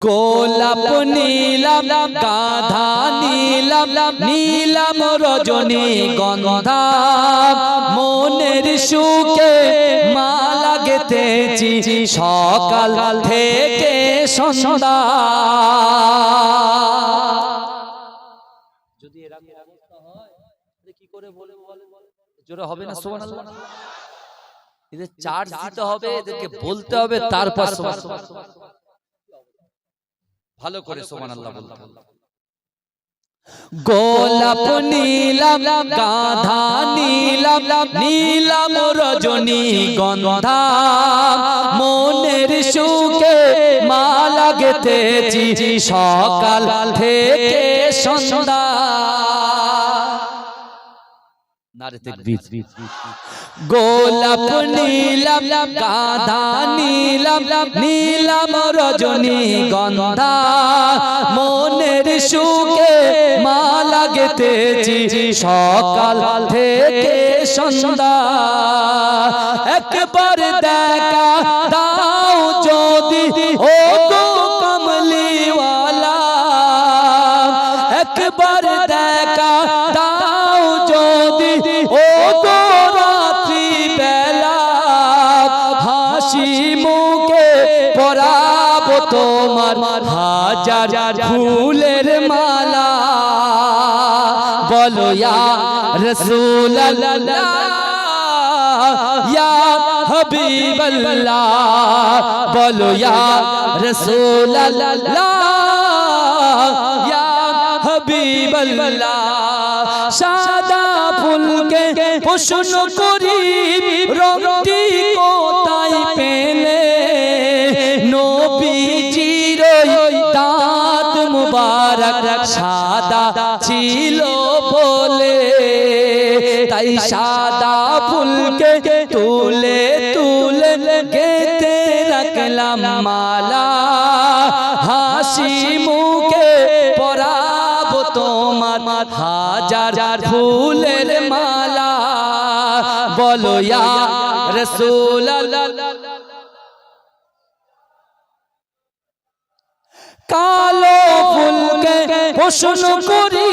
গোলাপ নীলাম গাধা নীলাম নীলাম রজনী গন্ধা মনের সুখে মালা গেথেছি সকাল থেকে সন্ধ্যা। যদি এরকম অবস্থা হয় কি করে বলবো জোরে হবে না সুবহানাল্লাহ। এদের চার্জ দিতে হবে, এদেরকে বলতে হবে, তারপর সুবহানাল্লাহ ভালো করে সুবহানাল্লাহ বলতে হবে। গোলাপ নীলাম গাধা নীলাম নীলাম রজনী গন্ধা মনের সুখে মালা গেথেছি সকাল থেকে সন্ধ্যা। গোলাপ নীলাম গাধা নীলাম নীলাম রজনী গন্ধা মনের সুখে মালা গেথেছি সকাল থেকে সন্ধ্যা। একবার দেখা দাও যদি ও গো কমলিওয়ালা, একবার দেখা দাও যদি ও গো রাত্রি বেলা, হাসি মুখে পরাবো তোমার হাজার ফুলের মালা। বলো ইয়া রাসূলুল্লাহ ইয়া হাবিবাল্লাহ, বলো ইয়া রাসূলুল্লাহ ইয়া হাবিবাল্লাহ। সাদা ফুলকে প্রশ্ন করি রংটি কোথায় পেলে, নবীজির দাঁত মুবারক সাদা ছিল বলে, তাই সাদা ফুলকে তুলে তুলে গেথে রাখলাম মালা, হাসি মুখে পরাবো তোমার হাজার ফুলের মালা। বলো ইয়া রাসূলুল্লাহ। কালো ফুলকে প্রশ্ন করি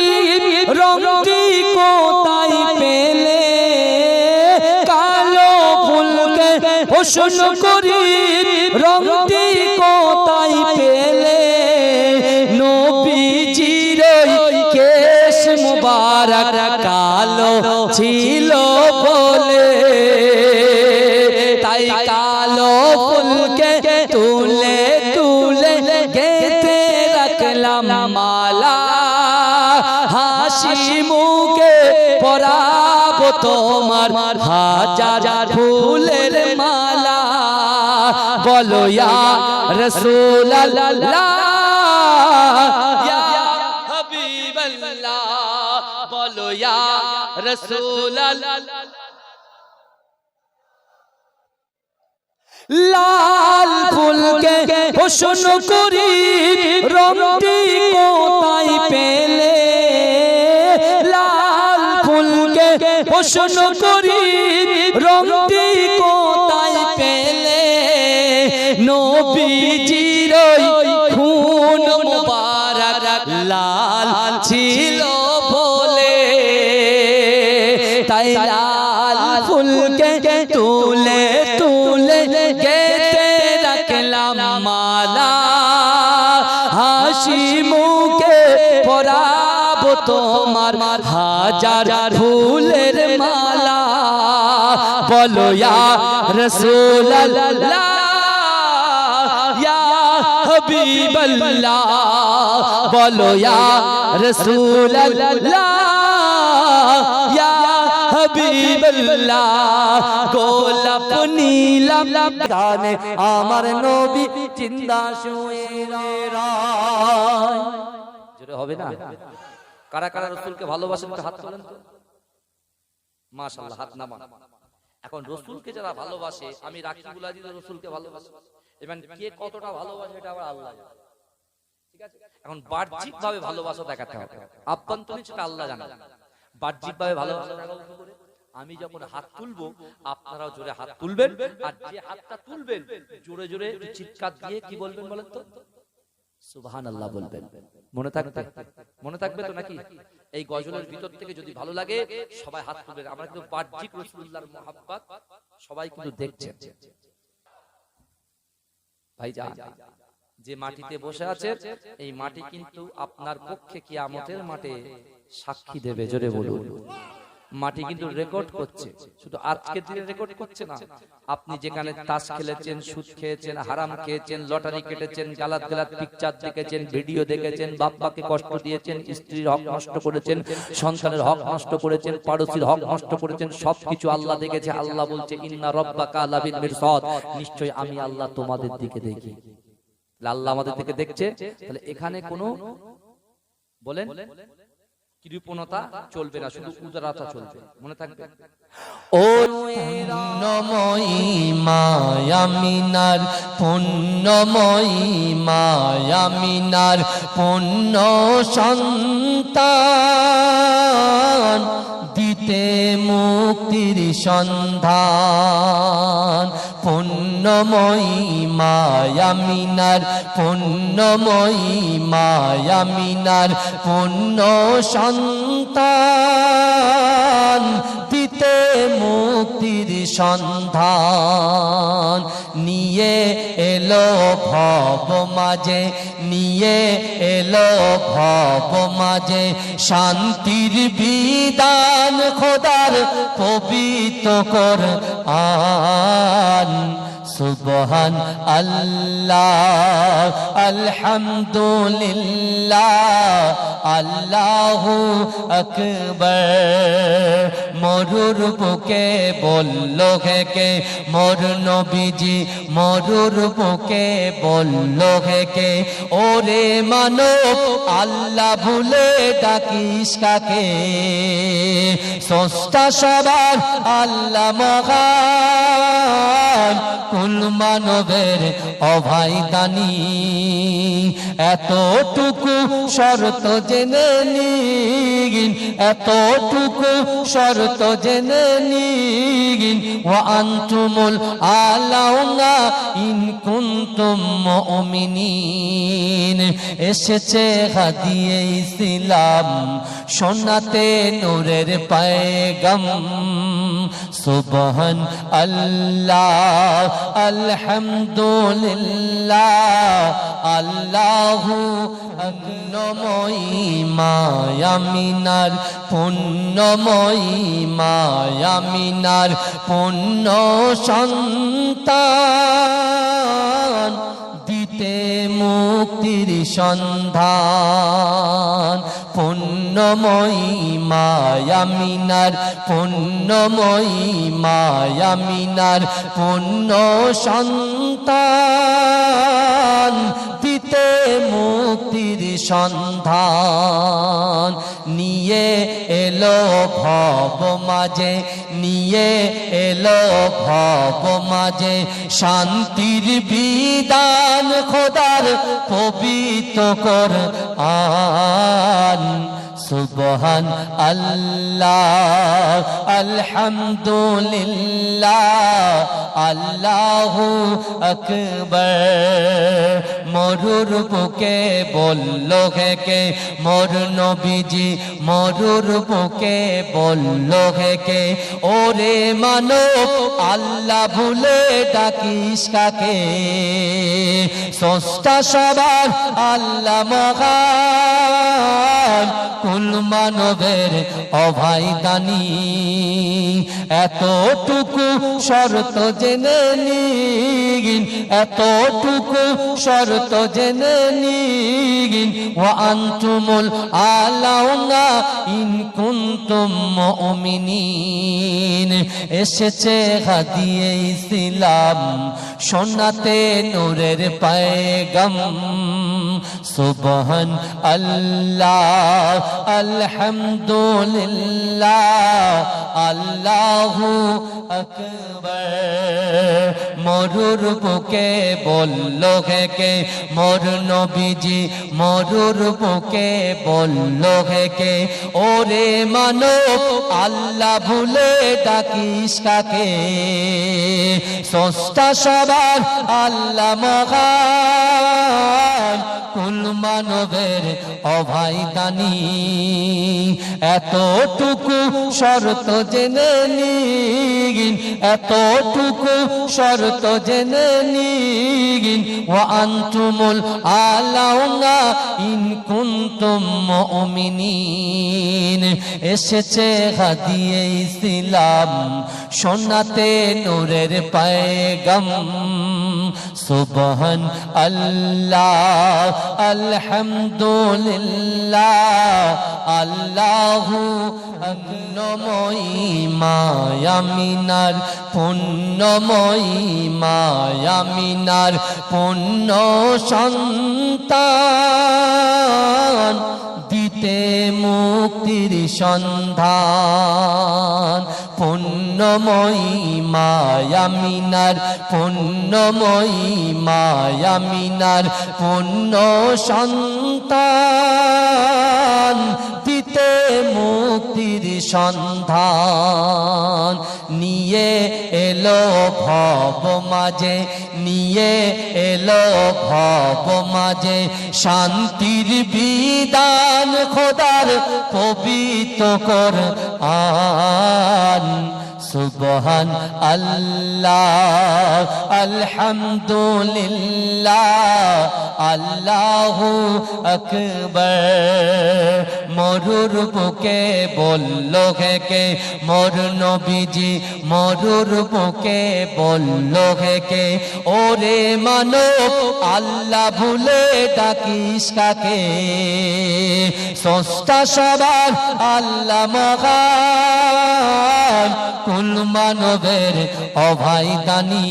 রংটি কোথায় পেলে, কালো ফুলকে প্রশ্ন করি রংটি কোথায় পেলে, নবীজির কেশ মুবারক কালো ছিল বলে, তাই কালো ফুলকে তুলে তুলে গেথে রাখলাম মালা, হাসি মুখে পরাবো তোমার হাজার ফুলের মালা। বলো ইয়া রাসূলুল্লাহ ইয়া হাবিবাল্লাহ, বলো ইয়া রাসূলুল্লাহ। লাল ফুলকে প্রশ্ন করি রংটি কোথায় পেলে, লাল ফুলকে প্রশ্ন করি রংটি কোথায় পেলে, নবীজির খুন মুবারক লাল ছিল বলে, তাই লাল ফুলকে তুলে তুলে গেথে রাখলাম মালা, হাসি মুখে পরাবো তোমার হাজার ফুলের মালা। বলো ইয়া রাসূলুল্লাহ ইয়া হাবিবাল্লাহ, বলো ইয়া রাসূলুল্লাহ ইয়া হাবিবাল্লাহ। গোলাপ নীলাম গানে আমার নবী জিন্দা শুয়ে রয়। জোরে হবে না? কারা কারা রাসূলকে ভালোবাসেন হাত তোলেন তো। মাশাআল্লাহ, হাত নামান। এখন রাসূলকে যারা ভালোবাসে, আমি রাকিবুল আজিজ রাসূলকে ভালোবাসি, এবং কে কতটা ভালোবাসে এটা আবার আল্লাহ জানে, ঠিক আছে? এখন বাহ্যিক ভাবে ভালোবাসা দেখাতে হবে, আভ্যন্তরীণ সেটা আল্লাহ জানে। বাহ্যিক ভাবে ভালোবাসা দেখাবো কি করে? আমি যখন হাত তুলবো আপনারাও জোরে হাত তুলবেন, আর যে হাতটা তুলবেন জোরে জোরে চিৎকার দিয়ে কি বলবেন বলেন তো? সুবহানাল্লাহ বলবেন। মনে থাকবে? মনে থাকবে তো নাকি? এই গজলের ভিতর থেকে যদি ভালো লাগে সবাই হাত তুলবেন। আমরা কিন্তু বাহ্যিক রাসূলুল্লাহর মুহাব্বত সবাই কিন্তু দেখছেন। ভাইজান, যে মাটিতে বসে আছে এই মাটি কিন্তু আপনার পক্ষে কিয়ামতের মাঠে সাক্ষী দেবে। জোরে বলুন। মাটি কিন্তু রেকর্ড করছে, শুধু আজকের দিনে রেকর্ড করছে না। আপনি যেখানে তাস খেলেছেন, সুদ খেয়েছেন, হারাম খেয়েছেন, লটারি কেটেছেন, গালাত গালাত পিকচার দেখেছেন, ভিডিও দেখেছেন, বাপ্পাকে কষ্ট দিয়েছেন, স্ত্রীর হক নষ্ট করেছেন, সন্তানের হক নষ্ট করেছেন, পাড়োশির হক নষ্ট করেছেন, সবকিছু আল্লাহ দেখেছে। আল্লাহ বলছে ইন্না রাব্বাকা লাবিল মিরসাদ, নিশ্চয়ই আমি আল্লাহ তোমাদের দিকে দেখি। আল্লাহ আমাদের দিকে দেখছে। তাহলে এখানে কোনো বলেন কৃপণতা চলবে না, শুধু উদারতা চলবে। মনে থাকবে? ও পুণ্যময়ী মায়ামিনার, পুণ্যময়ী মায়ামিনার পুণ্য সন্তান, দিতে মুক্তির সন্ধান। পুণ্যময়ী মায়ামিনার, পুণ্যময়ী মায়ামিনার পুণ্য সন্তান, দিতে মুক্তির সন্ধান। নিয়ে এলো ভব মাঝে, নিয়ে এলো ভব মাঝে শান্তির বিধান, খোদার পবিত্র কোরআন। সুবহান আল্লাহ আলহামদুলিল্লাহ আল্লাহু আকবার। মরুর বুকে বলল কে মোর নবীজি, মরুর বুকে বলল কে ওরে মানব আল্লাহ ভুলে ডাকিস কাকে। স্রষ্টা সবার আল্লাহ মহান, কুল মানবের অভাই দানি। এতটুকু শর্ত জেনে নিন, এতটুকু শর্ত জেনে নিন। ওয়া আনতুমুল আলাউনা ইন কুনতুম মুমিনিন। এসেছে হাদিয়ে ইসলাম, শোনাতে নূরের পয়গাম। সুবহান আল্লাহ আলহামদুলিল্লাহ আল্লাহু পুণ্যময়ী মায়ামিনার, পুণ্যময়ী মায়ামিনার পুণ্য সন্তান, দিতে মুক্তির সন্ধান। পুণ্যময়ী মায়ামিনার, পুণ্যময়ী মায়ামিনার পুণ্য সন্তান, দিতে মুক্তির সন্ধান। নিয়ে এলো ভব মাঝে, নিয়ে এলো ভব মাঝে শান্তির বিধান, খোদার পবিত্র কোরআন। সুবহান আল্লাহ আলহামদুলিল্লাহ আল্লাহু আকবার। মরুর বুকে বলল কে মোর নবীজি, মরুর বুকে বলল কে ওরে মানব আল্লাহ ভুলে ডাকিস কাকে। স্রষ্টা সবার আল্লাহ মহান, কুল মানবের অভাই দানি। এতটুকু শর্ত জেনে নিন, এতটুকু শর্ত জেনে নিন। ওয়া আনতুমুল আলাউনা ইন কুনতুম মুমিনিন। এসেছে হাদিয়ে ইসলাম, শোনাতে নূরের পয়গাম। সুবহান আল্লাহ আলহামদুলিল্লাহ আল্লাহু আকবার। মরুর বুকে বলল কে মোর নবীজি, মরুর বুকে বলল কে ওরে মানব আল্লাহ ভুলে ডাকিস কাকে? স্রষ্টা সবার আল্লাহ মহান, কুল মানবের অভাই দানি। এতটুকু শর্ত জেনে নিন, এতটুকু শর্ত জেনে নিন। ওয়া আনতুমুল আলাউনা ইন কুনতুম মুমিনিন। এসেছে হাদিয়ে ইসলাম শোনাতে নূরের পয়গাম। সুবহান আল্লাহ আলহামদুলিল্লাহ আল্লাহু পুণ্যময়ী মায়ামিনার, পুণ্যময়ী মায়ামিনার পুণ্য সন্তান দিতে মুক্তির সন্ধান। পুণ্যময়ী মায়ামিনার, পুণ্যময়ী মায়ামিনার পুণ্য সন্তান দিতে মুক্তির সন্ধান। নিয়ে এলো ভব মাঝে, নিয়ে এলো ভব মাঝে শান্তির বিধান খোদার পবিত্র কোরআন। সুবহান আল্লাহ আলহামদুলিল্লাহ আল্লাহু আকবার। মরুর বুকে বলল কে মোর নবীজি, মরুর বুকে বলল কে ওরে মানব আল্লাহ ভুলে ডাকিস কাকে? স্রষ্টা সবার আল্লাহ মহান, কুল মানবের অভাই দানি।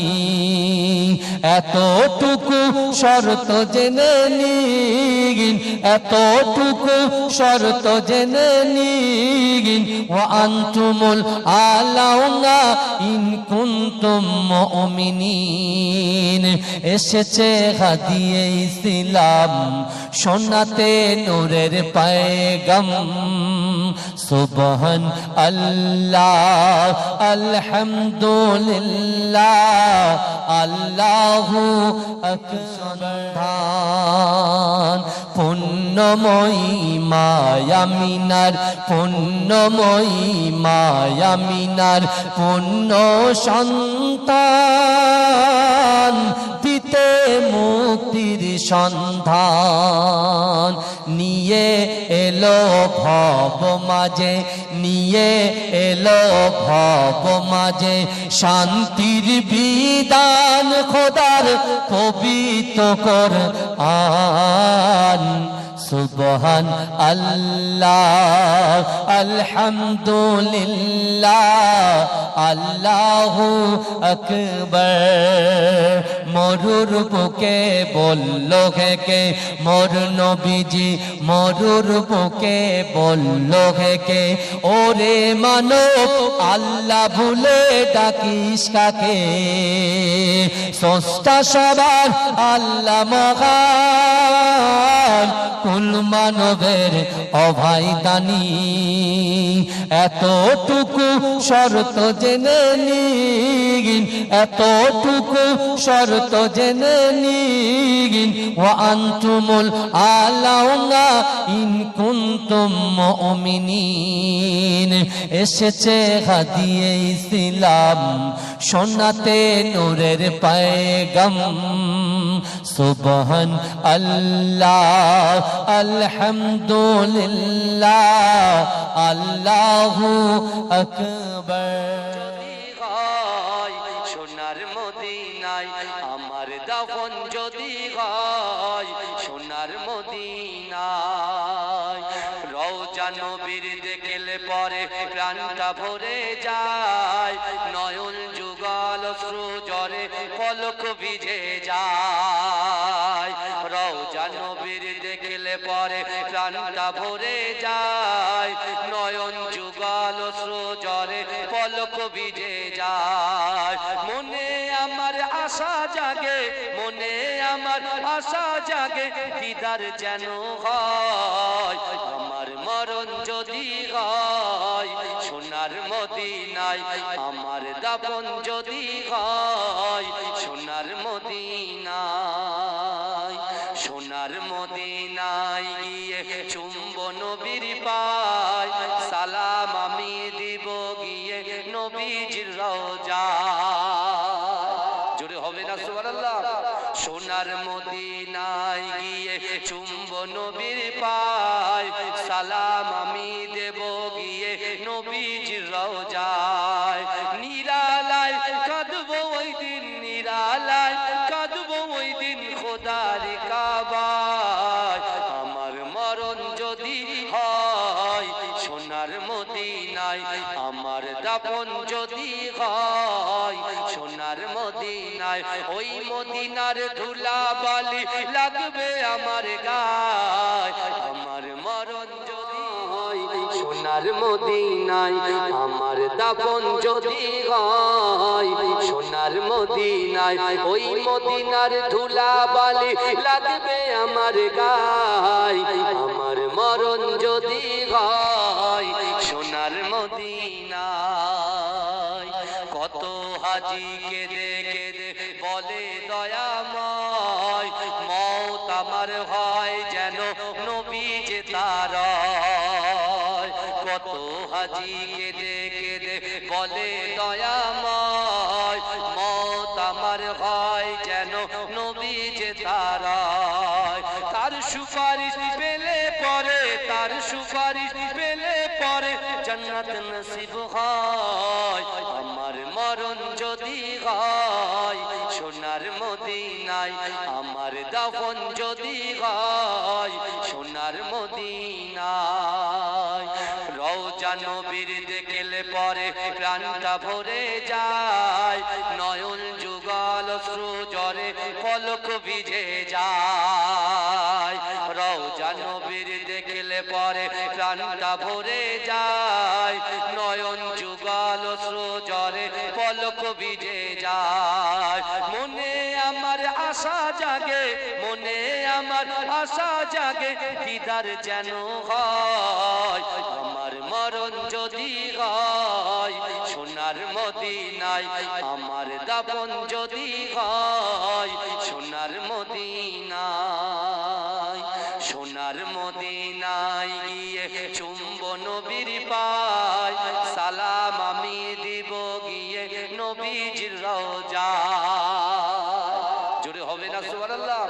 এতটুকু শর্ত জেনে নিন, এতটুকু শর্ত জেনে নিন। ওয়া আনতুমুল আলাউনা ইন কুনতুম মুমিনিন। এসেছে হাদিয়ে ইসলাম শোনাতে নূরের পয়গাম। সুবহান আল্লাহ আলহামদুলিল্লাহ আল্লাহু আকবার। পুণ্যময়ী মায়ামিনার, পুণ্যময়ী মায়ামিনার পুণ্য সন্তান দিতে মুক্তির সন্ধান। নিয়ে এলো ভব মাঝে, নিয়ে এলো ভব মাঝে শান্তির বিধান খোদার পবিত্র কোরআন। সুবহান আল্লাহ আলহামদুলিল্লাহ আল্লাহু আকবার। মরুর বুকে বলল কে মোর নবীজি, মরুর বুকে বলল কে ওরে মানব আল্লাহ ভুলে ডাকিস কাকে? স্রষ্টা সবার আল্লাহ মহান, কুল মানবের অভাই দানি। এতটুকু শর্ত জেনে নিন, এতটুকু শর্ত জেনে নিন। ওয়া আনতুমুল আলাউনা ইন কুনতুম মুমিনিন। এসেছে হাদিয়ে ইসলাম শোনাতে নূরের পয়গাম। সুবহান আল্লাহ আলহামদুলিল্লাহ আল্লাহু আকবার। সোনার মদিনায় আমার দাফন যদি হয়, সোনার মদিনায় রওজা নবীর দেখলে পরে প্রাণটা ভরে যায়, নয়ন যুগল অশ্রু ঝরে পলক ভিজে যায়। রওজা নবী নবীর দেখলে পরে প্রাণটা ভরে যায় নয়ন যুগল অশ্রু ঝরে পলক ভিজে যায় মনে আমার আশা জাগে মনে আমার আশা জাগে দিদার যেন হয় আমার মরণ যদি হয় সোনার মদিনায় আমার দাফন যদি হয় সোনার মদিনায় সোনার মদিনায় গিয়ে চুম্ব নবীর পায় সালাম আমি দিব গিয়ে নবীজির রওজায় জোরে হবে না সুবহানাল্লাহ সোনার মদিনায় গিয়ে চুম্ব নবীর পায় সালাম আমি দেব গিয়ে নবীজির রওজায় নিরালায় কাঁদবো ওই দিন নিরালায় কাঁদবো ওই দিন খোদার কাবায় আমার মরণ যদি হয় সোনার মদিনায় আমার দাফন যদি হয় সোনার মদিনায় ওই মদিনার ধুলা বালি লাগবে আমার গায় আমার মরণ যদি হয় সোনার মদিনায় আমার দাফন যদি হয় সোনার মদিনায় ওই মদিনার ধুলা বালি লাগবে আমার গায় আমার মরণ যদি হয় সোনার মদিনায় কত হাজি কেঁদে কেঁদে বলে দয়াময় মওত আমার হয় যেন নবী যে তার কত হাজি কেঁদে কেঁদে বলে দয়াময় মওত আমার হয় যেন নবী যে তার তার সুপারিশ পেলে পরে তার সুপারিশ পেলে পরে জান্নাত নসিব হয় আমার মরণ যদি হয় সোনার মদিনায় আমার দাফন যদি হয় সোনার মদিনায় রওজা নবীর দেখলে পরে প্রাণটা ভরে যায় নয়ন যুগল অশ্রু ঝরে পলক ভিজে যায় রওজা নবীর দেখলে পরে প্রাণটা ভরে যায় নয়ন যুগল অশ্রু ঝরে পলক ভিজে যায় মনে আমার আশা জাগে মনে আমার আশা জাগে দিদার যেন হয় আমার মরণ যদি হয় সোনার মদিনায় আমার দাফন যদি হয় সোনার মদিনায় সোনার মদিনায় গিয়ে চুম্ব নবীর পায় সালাম আমি দিব গিয়ে নবীজির রওজায় জোরে হবে না সুবহানাল্লাহ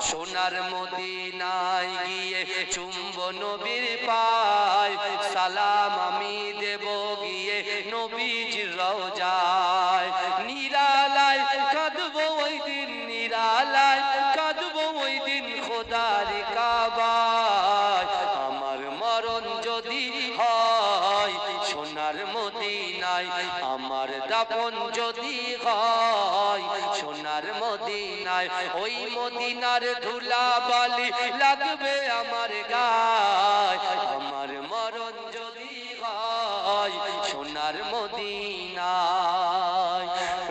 সোনার মদিনায় গিয়ে চুম্ব নবীর পায় সালাম আমি দেব গিয়ে নবীজির রওজায় নিরালায় কাঁদবো ওই দিন নিরালায় কাঁদবো ওই দিন খোদার কাবায় আমার মরণ যদি হয় সোনার মদিনায় আমার দাফন যদি হয় সোনার মদিনায় ওই মদিনার ধুলা বালি লাগবে আমার গায় আমার মরণ যদি হয় সোনার মদিনায়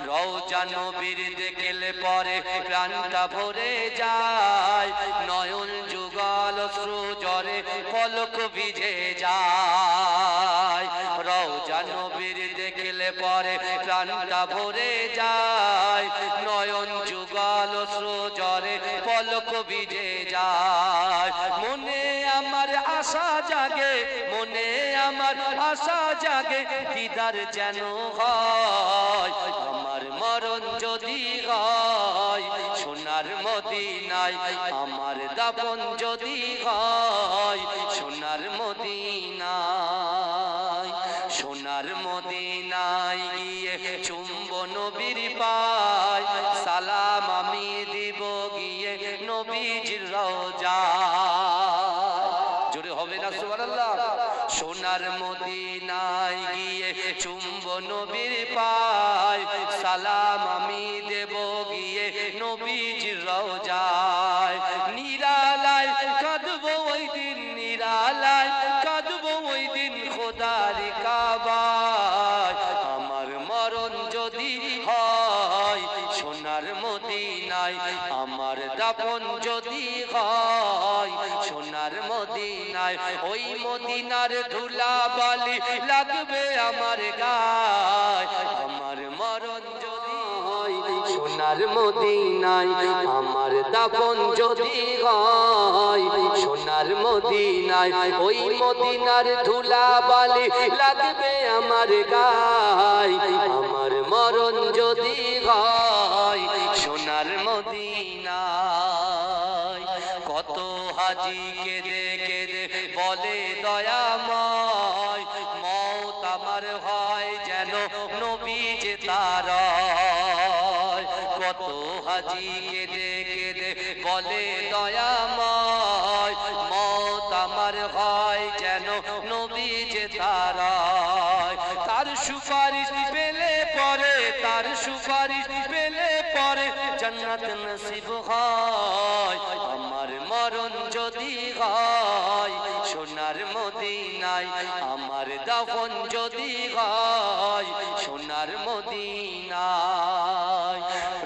রওজা নবীর দেখলে পরে প্রাণটা ভরে যায় নয়ন যুগল অশ্রু ঝরে পলক ভিজে যায় রওজা নবীর দেখলে পরে প্রাণটা ভরে যায় নয়ন যুগল অশ্রু ঝরে পলক ভিজে যায় মনে আমার আশা জাগে মনে আমার আশা জাগে দিদার যেন হয় আমার মরণ যদি হয় সোনার মদিনায় আমার দাফন যদি হয় সোনার মদিনায় সোনার মদিনায় গিয়ে চুম্ব নবীর পায় সালাম আমি দিব গিয়ে নবীজির রওজায় জোরে হবে না সুবহানাল্লাহ সোনার মদিনায় গিয়ে চুম্ব নবীর পায় সালাম আমি দেব গিয়ে নবীজির রওজায় নিরালায় সোনার মদিনায় ওই মদিনার ধুলা বালি লাগবে আমার গায় আমার মরণ যদি হয় সোনার মদিনায় আমার দাফন যদি হয় সোনার মদিনায় ওই মদিনার ধুলা বালি লাগবে আমার গায় আমার মরণ যদি হয় সোনার মদিনায় কত হাজি কেঁদে কেঁদে বলে দয়াময় মওত আমার হয় যেন নবী যে তার কত হাজি কেঁদে কেঁদে বলে দয়াময় মওত আমার হয় যেন নবী যে তার তার সুপারিশ পেলে পরে তার সুপারিশ পেলে পরে জান্নাত নসিব হয় আমার মরণ যদি হয় সোনার মদিনায় আমার দাফন যদি হয় সোনার মদিনায়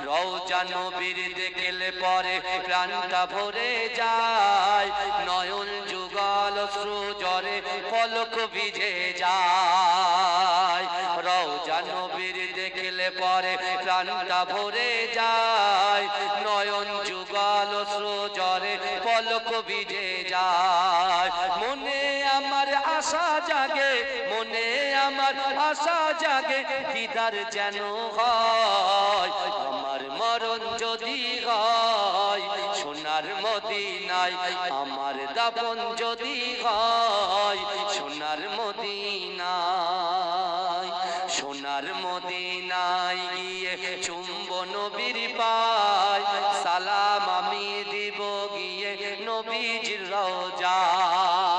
রওজা নবীর দেখলে পরে প্রাণটা ভরে যায় নয়ন যুগল অশ্রু ঝরে পলক ভিজে যায় রওজা নবীর দেখলে পরে প্রাণটা ভরে যায় নয়ন যুগল অশ্রু ঝরে পলক ভিজে যায় মনে আমার আশা জাগে মনে আমার আশা জাগে দিদার যেন হয় আমার মরণ যদি হয় সোনার মদিনায় আমার দাফন যদি হয় সোনার মদিনায় সোনার মদিনায় গিয়ে চুম্ব নবীর পায় সালাম আমি দিব গিয়ে নবীজির রওজায়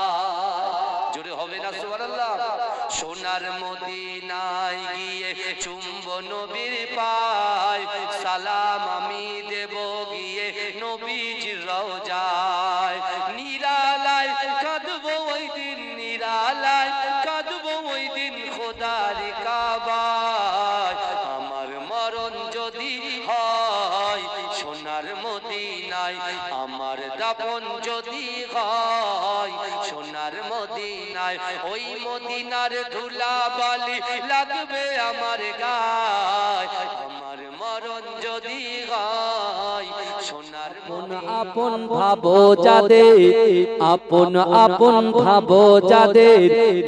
জোরে হবে না সুবহানাল্লাহ সোনার মদিনায় গিয়ে চুম্ব নবীর পায় সালাম আমি দেব গিয়ে নবীজির রওজায় নিরালায় কাঁদবো ওই দিন নিরালায় কাঁদবো ওই দিন খোদার কাবায় আমার মরণ যদি হয় সোনার মদিনায় আমার দাফন যদি হয় সোনার মদিনায় ওই মদিনার ধুলা বালি লাগবে আমার গায় আমার মরণ যদি হয় সোনার আপন ভাবো যাদের আপন আপন ভাবো যাদের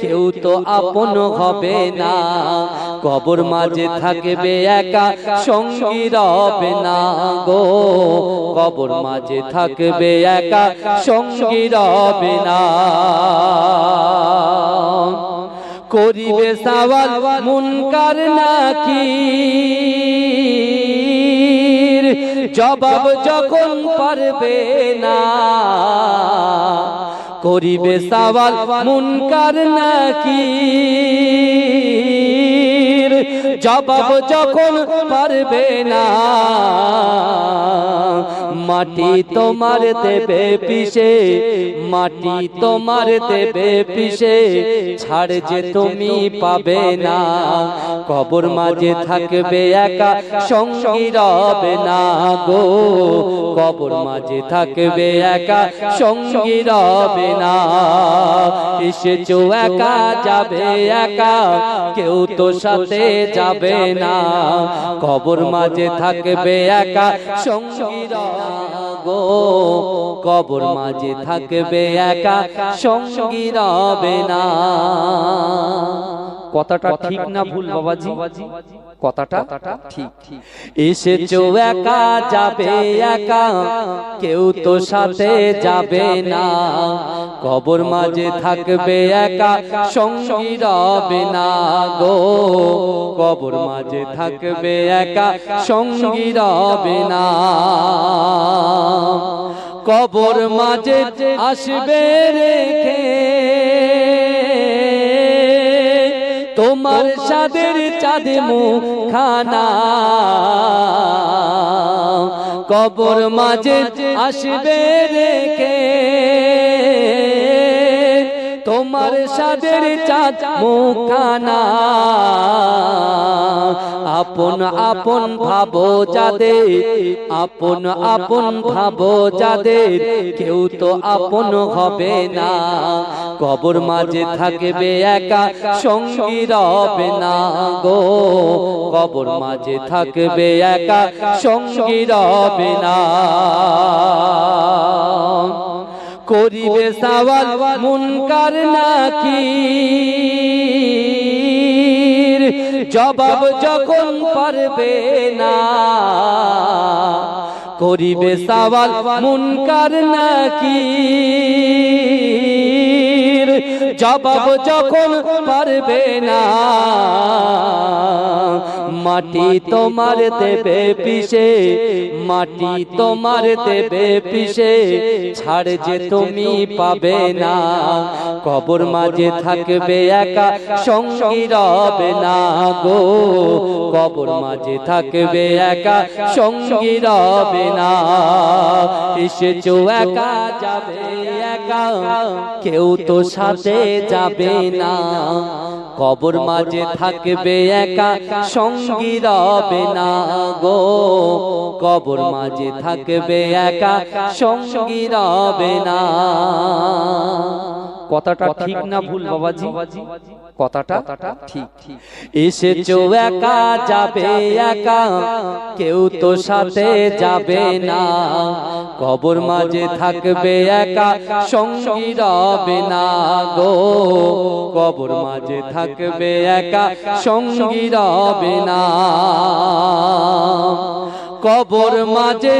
কেউ তো আপন হবে না কবর মাঝে থাকবে একা সঙ্গী রবে না গো কবর মাঝে থাকবে একা সঙ্গী রবে না করিবে সওয়াল মুনকার নাকির জবাব যখন পারবে না করিবে সওয়াল মুনকার নাকির জবাব যখন পারবে না মাটি তোমার দেবে পিছে মাটি তোমার দেবে পিছে ছাড় যে তুমি পাবে না কবর মাঝে থাকবে একা সঙ্গী রবে না গো কবর মাঝে থাকবে একা সঙ্গী রবে না এসেছো একা যাবে একা কেউ তো সাথে যাবে না কবর মাঝে থাকবে একা সঙ্গী গো কবর মাঝে থাকবে একা সঙ্গী রবে না কথাটা ঠিক না ভুল বাবাজি কথাটা ঠিক এসেছো একা যাবে একা কেউ তো সাথে যাবে না কবর মাঝে থাকবে একা সঙ্গী রবে না গো কবর মাঝে থাকবে একা সঙ্গী রবে না কবর মাঝে আসবে রেখে তোমার সাদের চাঁদে মুখানা কবর মাঝে আসবে রেখে তোমার সাদের চাঁদ মুখানা আপন আপন ভাবো যাদের আপন আপন ভাবো যাদের কেউ তো আপন হবে না কবর মাঝে থাকবে একা সঙ্গী রবে না গো কবর মাঝে থাকবে একা সঙ্গী রবে না করিবে সওয়াল মুনকার নাকির জবাব যখন পারবে না করিবে সওয়াল মুনকার নাকির জবাব যখন পারবে না মাটি তোমার দেবে পিছে মাটি তোমার দেবে পিছে ছাড় যে তুমি পাবে না কবর মাঝে থাকবে একা সঙ্গী রবে না গো কবর মাঝে থাকবে একা সঙ্গী রবে না এসেছো একা যাবে একা কেউ তো সাথে যাবে না কবর মাঝে থাকবে একা সঙ্গী রবে না গো কবর মাঝে থাকবে একা সঙ্গী রবে না কথাটা ঠিক না ভুল বাবাজি কথাটা ঠিক এসেছো একা যাবে একা কেউ তো সাথে যাবে না কবর মাঝে থাকবে একা সঙ্গী রবে না গো কবর মাঝে থাকবে একা সঙ্গী রবে না কবর মাঝে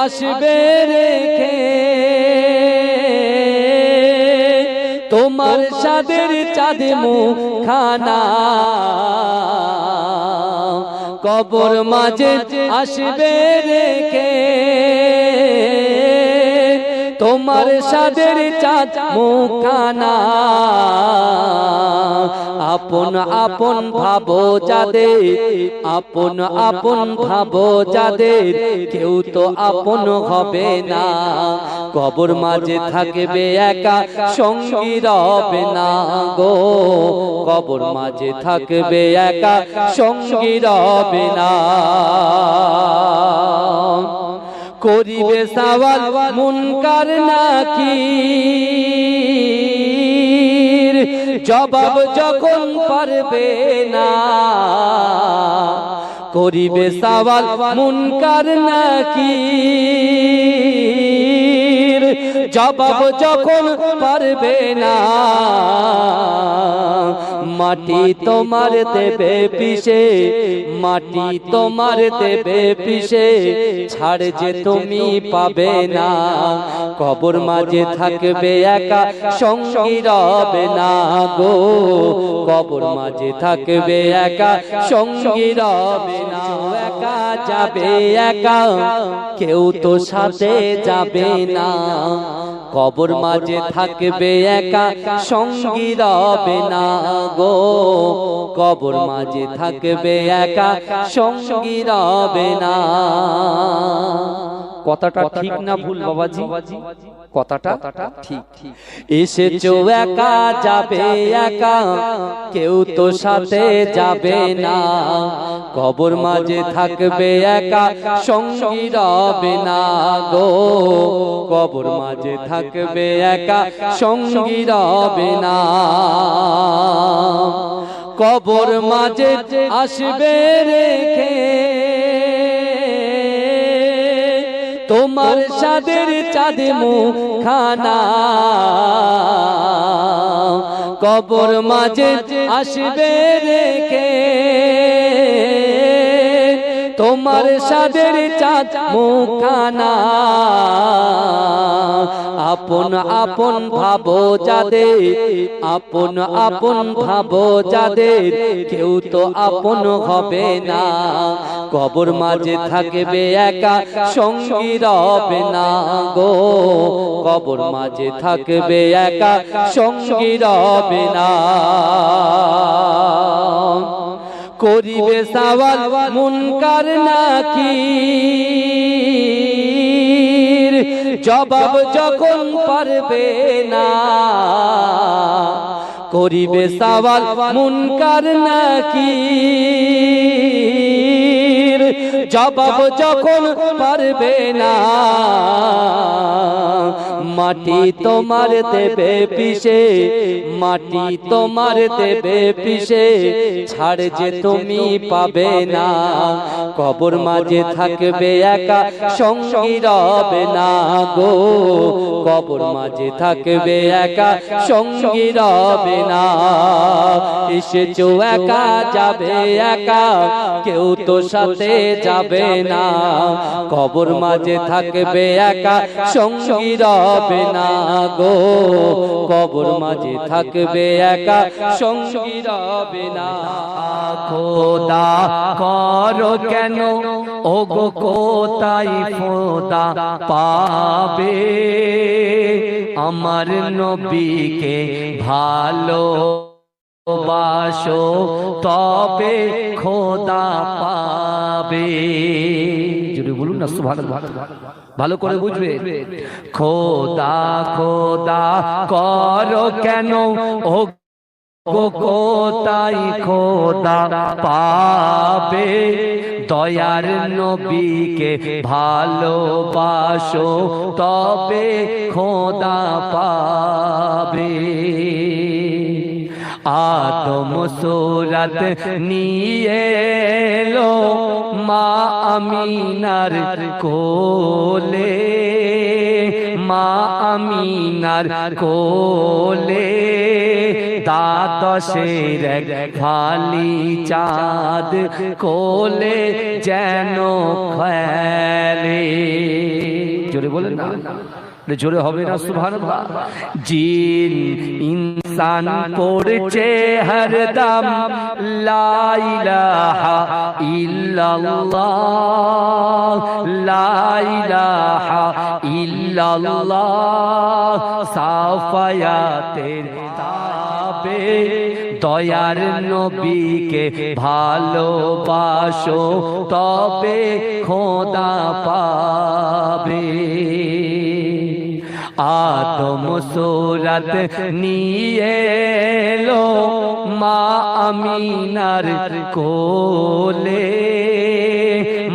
আসবে রেখে তোমার সাদের চাঁদ মুখানা কবর মাঝে আসবে রেখে তোমার সাদের চাঁদ মুখানা আপন আপন ভাবো যাদের আপন আপন ভাবো যাদের কেউ তো আপন হবে না কবর মাঝে থাকবে একা সঙ্গী রবে না গো কবর মাঝে থাকবে একা সঙ্গী রবে না করিবে সওয়াল মুনকার নাকির জবাব যখন পারবে না করিবে সওয়াল মুনকার নাকির জবাব যখন পারবে না মাটি তোমার দেবে পিছে মাটি তোমার দেবে পিছে ছাড় যে তুমি পাবে না কবর মাঝে থাকবে একা সঙ্গী রবে না গো কবর মাঝে থাকবে একা সঙ্গী রবে না একা যাবে একা কেউ তো সাথে যাবে না কবর মাঝে থাকবে একা সঙ্গী রবে না গো কবর মাঝে থাকবে একা সঙ্গী রবে না কথাটা ঠিক না ভুল বাবাজি কথাটা ঠিক এসেছো একা যাবে একা কেউ তো সাথে যাবে না কবর মাঝে থাকবে একা সঙ্গী রবে না গো কবর মাঝে থাকবে একা সঙ্গী রবে না কবর মাঝে আসবে রেখে তোমার সাদের চাঁদ মুখানা কবর মাঝে আসবে রেখে তোমার সাদের চাঁদ মুখানা আপন আপন ভাবো যাদের আপন আপন ভাবো যাদের কেউ তো আপন হবে না কবর মাঝে থাকবে একা সঙ্গী রবে না গো কবর মাঝে থাকবে একা সঙ্গী রবে না করিবে সওয়াল মুনকার নাকির জবাব যখন পারবে না করিবে সওয়াল মুনকার নাকির, জবাব যখন পারবে না মাটি তোমার দেবে পিষে, মাটি তোমার দেবে পিষে, ছাড় যে তুমি পাবে না। কবর মাঝে থাকবে একা সঙ্গী রবে না গো, কবর মাঝে থাকবে একা সঙ্গী রবে না। এসেছো একা যাবে একা, কেউ তো সাথে যাবে না। কবর মাঝে থাকবে একা সঙ্গী রবে না গো, কবর মাঝে থাকবে একা সঙ্গী রবে না। খোদা করো কেন ও গো কোথায় খোদা পাবে, আমার নবীকে ভালো বাসো তবে খোদা পাবে। যদি বলুন না সুবহানাল্লাহ, ভালো করে বুঝবে। খোদা খোদা করো কেন ও গো কোথায় খোদা পাবে, দয়ার নবীকে ভালোবাসো তবে খোদা পাবে। আদম সুরত নিয়ে এলো মা আমিনার কোলে, মা আমিনার কোলে, দ্বাদশের খালি চাঁদ কোলে যেন খেলে। জোরে বলেন না, জোরে হবে না সুবহানাল্লাহ। জিন ইনসান পড়ছে হরদম লা ইলাহা ইল্লাল্লাহ, লা ইলাহা ইল্লাল্লাহ, সাফায়াতের তাবে দয়ার নবীকে ভালোবাসো তবে খোদা পাবে। আদম সুরত নিয়ে এলো মা আমিনার কোলে,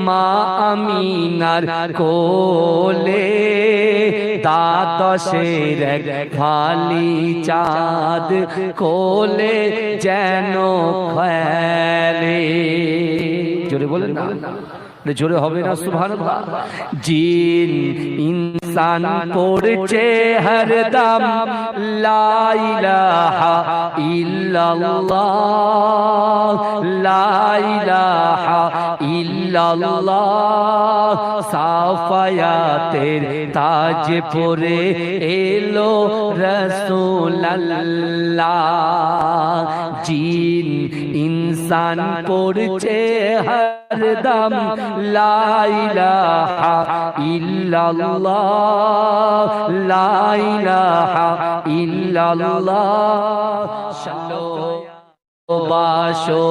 মা আমিনার কোলে, দ্বাদশের খালি চাঁদ কোলে যেন খেলে। জোরে বলেন না, জোরে হবে না সুবহানাল্লাহ। জিন ইনসান পড়ছে হরদম লা ইলাহা ইল্লাল্লাহ, লা ইলাহা ইল্লাল্লাহ, সাফায়াতের তাজ পরে এলো রাসূলুল্লাহ। জিন ইনসান পড়ছে হরদম লা ইলাহা ইল্লাল্লাহ, লা ইলাহা ইল্লাল্লাহ, ভালোবাসো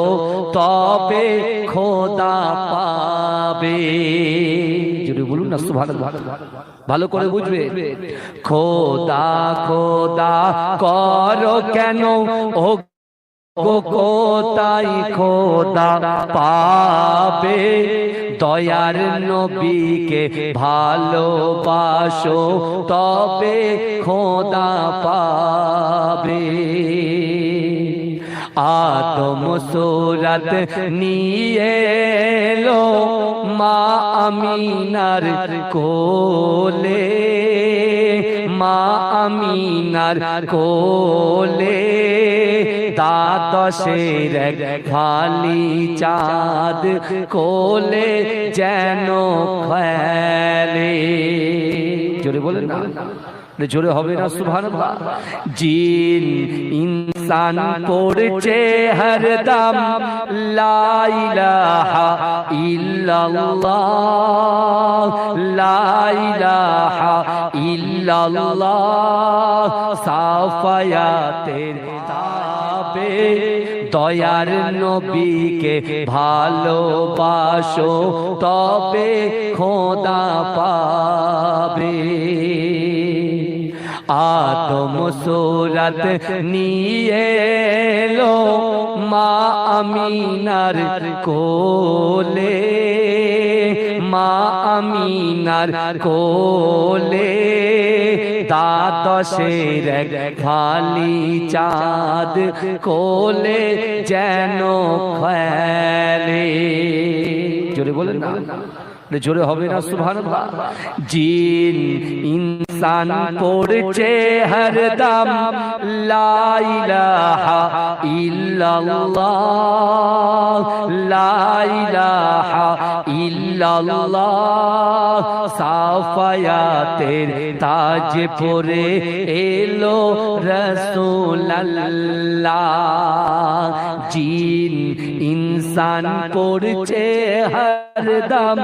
তবে খোদা পাবে। যদি বলুন না সুবহানাল্লাহ, ভালো করে বুঝবে। খোদা খোদা করো কেন ও গো কোথায় খোদা পাবে, দয়ার নবীকে ভালোবাসো তবে খোদা পাবে। আদম সুরত নিয়ে এলো মা আমিনার কোলে, মা আমিনার কোলে, দ্বাদশের খালি চাঁদ কোলে যেন খেলে। জোরে বলেন না, জোরে হবে না সুবহানাল্লাহ। জিন ইনসান পড়ছে হরদম লা ইলাহা ইল্লাল্লাহ, লা ইলাহা ইল্লাল্লাহ, সাফায়াতের তাবে দয়ার নবীকে ভালোবাসো তবে খোদা পাবে। আদম সুরত নিয়ে এলো মা আমিনার কোলে, মা আমিনার কোলে, দ্বাদশের এক খালি চাঁদ কোলে যেন খেলে। জোরে বলেন না, জোরে হবে না সুবহানাল্লাহ। জিন ইনসান পড়ছে হরদম লা ইলাহা ইল্লাল্লাহ, লা ইলাহা ইল্লাল্লাহ। সাফায়াতের তাজ পরে এলো রাসূলুল্লাহ। জিন ইনসান পড়ছে হরদম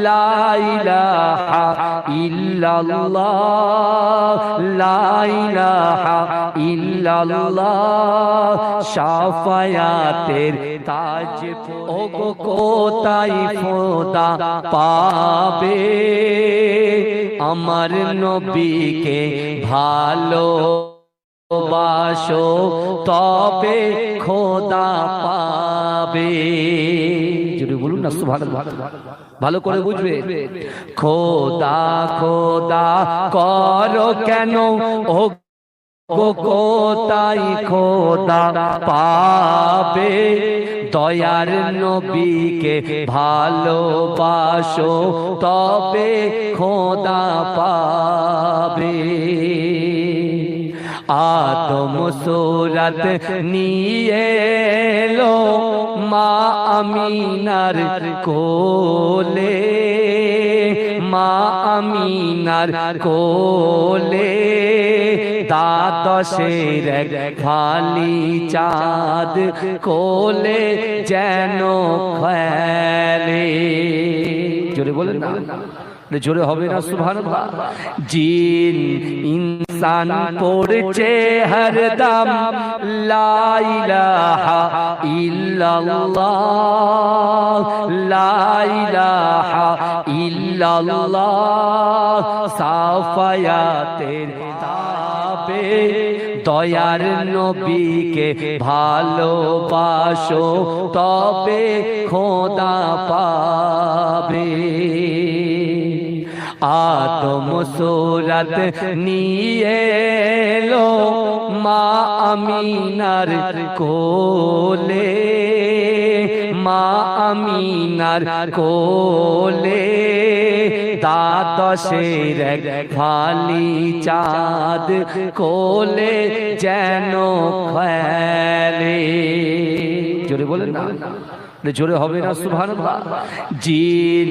লা ইলাহা ইল্লাল্লাহ, লা ইলাহা ইল্লাল্লাহ। শাফায়াতের তাজ ওগো কোথায় খোদা পাবে আমার নবীকে ভালো বাসো তবে খোদা পাবে। যদি বলুন না সুবহানাল্লাহ, ভালো করে বুঝবে। খোদা খোদা করো কেন ও কোথায় খোদা পাবে দয়ার নবীকে ভালোবাসো তবে খোদা পাবে। আদম সুরত নিয়ে এলো মা আমিনার কোলে, মা আমিনার কোলে, দ্বাদশের এক খালি চাঁদ কোলে যেন খেলে। জোরে বলেন না, জোরে হবে না সুবহানাল্লাহ। জিন ইনসান পড়ছে হরদম লা ইলাহা ইল্লাল্লাহ, লা ইলাহা ইল্লাল্লাহ। সাফায়াতের তাবে দয়ার নবীকে ভালোবাসো তবে খোদা পাবে। আদম সুরত নিয়ে এলো মা আমিনার কোলে, মা আমিনার কোলে, দ্বাদশের এক খালি চাঁদ কোলে যেন খেলে। জোরে বলেন না, জোরে হবে না সুবহানাল্লাহ। জিন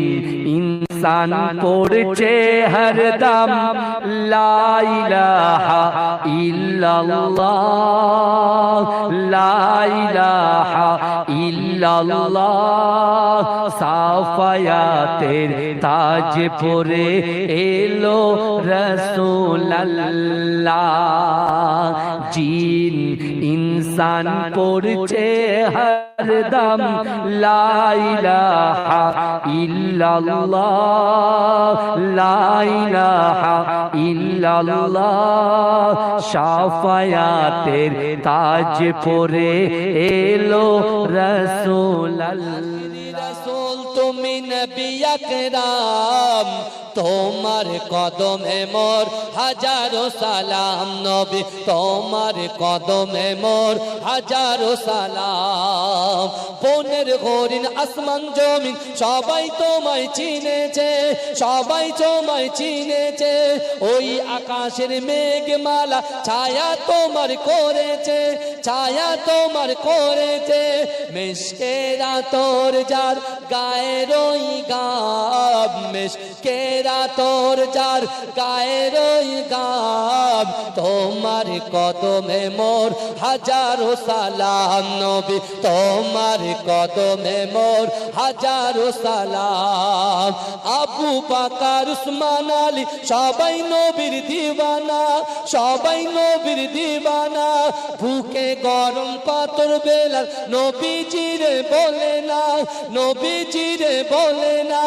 ইনসান পড়ছে হরদম লা ইলাহা ইল্লাল্লাহ, লা ইলাহা ইল্লাল্লাহ। সাফায়াতের তাজ পরে এলো রাসূলুল্লাহ। জিন ইনসান পড়ছে হরদম লা ইলাহা ইল্লাল্লাহ, লা ইলাহা ইল্লাল্লাহ। শাফায়াতের তাজ পরে এলো রাসূলুল্লাহ। রাসূল তুমি নবী আকরাম, তোমার কদমে মোর হাজারো সালাম। নবী তোমার কদমে মোর হাজারো সালাম। বনের হরিণ আসমান জমিন সবাই তোমায় চিনেছে, সবাই তোমায় চিনেছে। ওই আকাশের মেঘমালা ছায়া তোমার করেছে, ছায়া তোমার করেছে। মিশকেরা তোর যার গায়ের ওই গাব, মিশকেরা তোর যার গায়ের ওই গাব। তোমার কদমে মোর হাজারো সালাম। নবী তোমার কদমে মোর হাজারো সালাম। আবু বকর উসমান আলী সবাই নবীর দিওয়ানা, সবাই নবীর দিওয়ানা। বুকে গরম পাথর বেলাল নবীজিরে বলে না, নবীজিরে বলে না।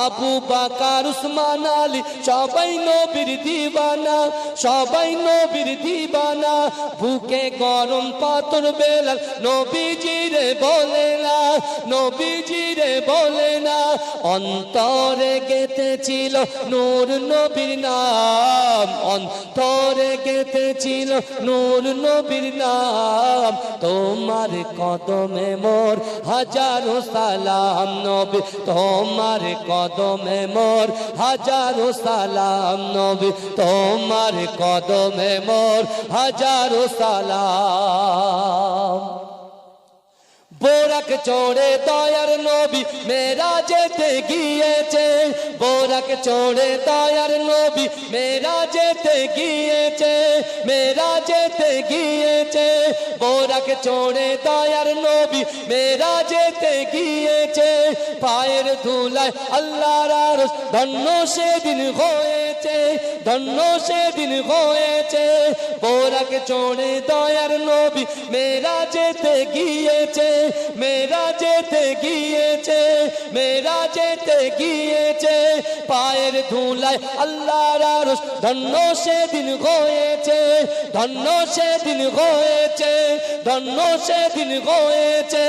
আবু বকর উসমান আলী সবাই নবীর দিওয়ানা, সবাই নবীর দিওয়ানা। বুকে গরম পাথর বেলাল নবীজিরে বলে না, নবীজিরে বলে না। অন্তরে গেঁথেছিল নূর নবীর নাম, অন্তরে গেঁথেছিল নূর নবীর নাম। তোমার কদমে মোর হাজারো সালাম নবী, তোমার কদমে মোর হাজারো সালাম নবী, তোমার কদমে মোর হাজারো সালাম। বোরাক চড়ে দয়ার নবী মেরাজেতে গিয়েছে, বোরাক চড়ে দয়ার নবী মেরাজেতে গিয়েছে, মেরাজেতে গিয়েছে। বোরাক চড়ে দয়ার নবী মেরাজেতে গিয়েছে। পায়ের ধুলায় আল্লাহর আরশ ধন্য সেদিন হয়েছে, ধন্য সেদিন হয়েছে। বোরাক চড়ে দয়ার নবী মেরাজেতে গিয়েছে, মেরাজেতে গিয়েছে, মেরাজেতে গিয়েছে। পায়ের ধুলায় আল্লাহর আরশ ধন্য সেদিন হয়েছে, ধন্য সেদিন হয়েছে, ধন্য সেদিন হয়েছে।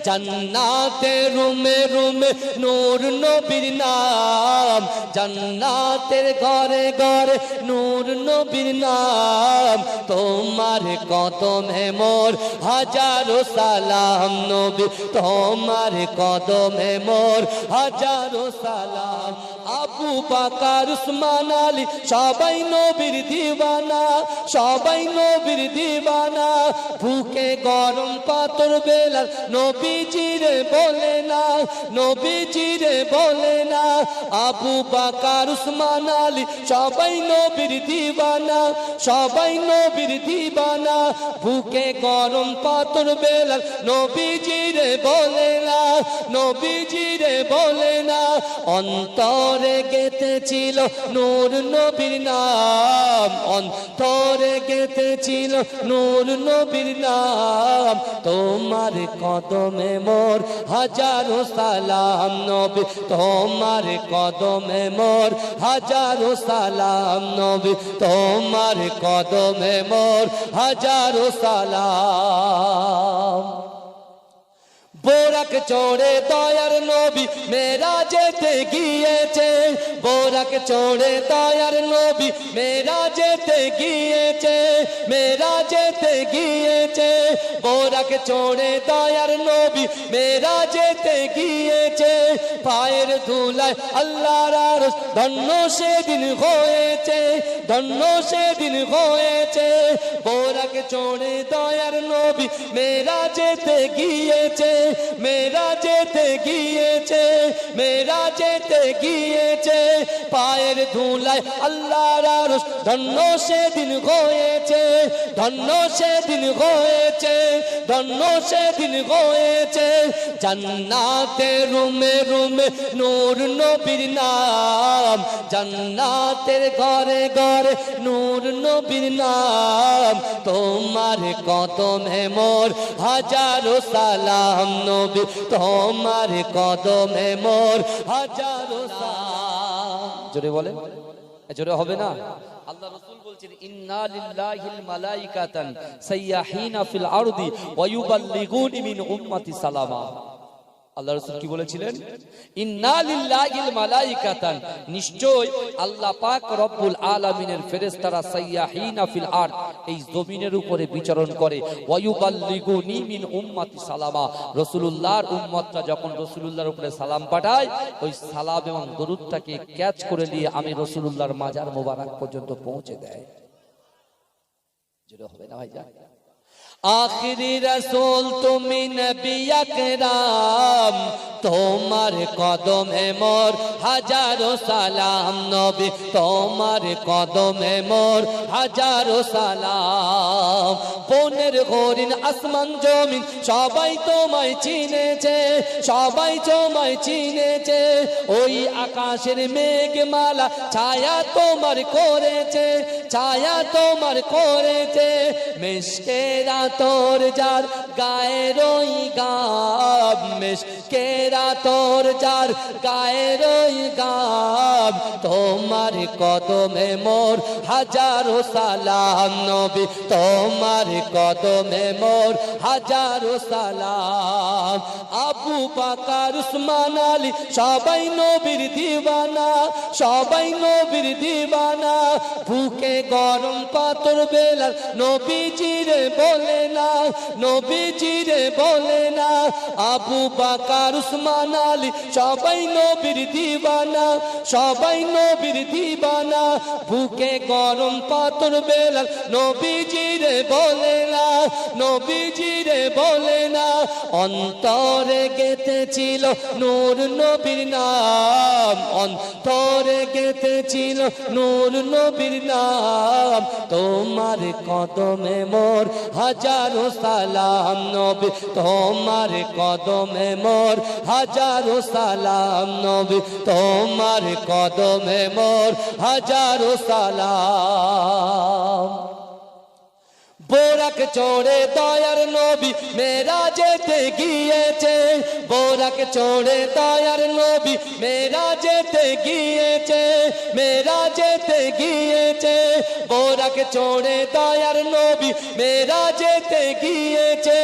জান্নাতে রুমে রুমে নূর নবীর নাম, জান্নাতের ঘরে ঘরে নূর নবীর নাম। তোমার কদমে মোর হাজারো সালাম নবী, তোমার কদমে মোর হাজারো সালাম। আবু বকর উসমান আলী সবাই নবীর দিওয়ানা, সবাই নবীর দিওয়ানা। বুকে গরম পাথর বেলাল নবীজিরে বলে না, নবীজিরে বলে না। আবু বকর উসমান আলী সবাই নবীর দিওয়ানা, সবাই নবীর দিওয়ানা। বুকে গরম পাথর বেলাল নবীজিরে বলে না, নবীজিরে বলে না। অন্তরে গেঁথেছিল নূর নবীর নাম, অন্তরে গেঁথেছিল নূর নবীর নাম। তোমার কদমে মোর হাজারো সালাম নবী, তোমার কদমে মোর হাজারো সালাম নবী, তোমার কদমে মোর হাজারো সালাম। বোরাক চড়ে দয়ার নবী মেরাজেতে গিয়েছে, বোরাক চড়ে দয়ার নবী মেরাজেতে গিয়েছে, মেরাজেতে গিয়েছে। বোরাক চড়ে দয়ার নবী মেরাজেতে গিয়েছে। পায়ের ধুলায় আল্লাহর আরশ ধন্য সেদিন হয়েছে, ধন্য সেদিন হয়েছে। বোরাক চড়ে দয়ার নবী মেরাজেতে গিয়েছে, মেরাজেতে গিয়েছে, মেরাজেতে গিয়েছে। পায়ের ধুলায় আল্লাহর আরশ ধন্য সেদিন হয়েছে, ধন্য সেদিন হয়েছে, ধন্য সেদিন হয়েছে। জান্নাতে রুমে রুমে নূর নবীর নাম, জান্নাতের ঘরে ঘরে নূর নবীর নাম। তোমার কদমে মোর হাজারো সালাম নবী, তোমার কদমে মোর হাজারো সালাম। জোরে বলে, জোরে হবে না? আল্লাহ রাসূল বলছেন ইন্না লিল্লাহিল মালাইকাতান সাইয়াহিনা ফিল আরদি ওয়া ইউবাল্লিগুনি মিন উম্মতি সালামা। আল্লাহ রাসূল কি বলেছিলেন? ইন্না লিল্লাহিল মালাইকাতান, নিশ্চয় আল্লাহ পাক রব্বুল আলামিনের ফেরেশতারা সাইয়াহিনা ফিল আরদ, এই জমিনের উপরে বিচরণ করে। ওয়া ইউবাল্লিগুনি মিন উম্মতি সালামা, রাসূলুল্লাহর উম্মতরা যখন রাসূলুল্লাহর উপরে সালাম পাঠায়, ওই সালাম এবং দরুদটাকে ক্যাচ করে নিয়ে আমি রাসূলুল্লাহর মাজার মোবারক পর্যন্ত পৌঁছে দেয়। যেটা হবে না ভাইজান? আখিরি রসুল তুমি নবী আকরাম, তোমার কদমে মোর হাজারো সালাম নবী, তোমার কদমে মোর হাজারো সালাম। বনের হরিণ আসমান জমিন সবাই তোমায় চিনেছে, সবাই তোমায় চিনেছে। ওই আকাশের মেঘমালা ছায়া তোমার করেছে, ছায়া তোমার করেছে। মিশকে রাত তোর যার গায়ের ওই গাম, মেশকেরা তোর যার গায়ের ওই গাম, তোমার কদমে মোর হাজারো সালাম নবী, তোমার কদমে মোর হাজারো সালাম। আবু বকর উসমান আলী সবাই নবীর দিওয়ানা, সবাই নবীর দিওয়ানা। বুকে গরম পাথর বেলাল নবীজিরে বলে না, নবীজিরে বলে না। আবু বকর উসমান আলী সবাই নবীর দিওয়ানা, সবাই নবীর দিওয়ানা। বুকে গরম পাথর বেলাল নবীজিরে বলে না, নবীজিরে বলে না। অন্তরে গেঁথেছিল নূর নবীর নাম, অন্তরে গেঁথেছিল নূর নবীর নাম। তোমার কদমে মোর হাজারো সালাম নবী, তোমার কদমে মোর হাজারো সালাম নবী, তোমার কদমে মোর হাজারো সালাম। বোরাক চড়ে দয়ার নবী মেরাজেতে গিয়েছে, বোরাক চড়ে দয়ার নবী মেরাজেতে গিয়েছে, মেরাজেতে গিয়েছে। বোরাক চড়ে দয়ার নবী মেরাজেতে গিয়েছে।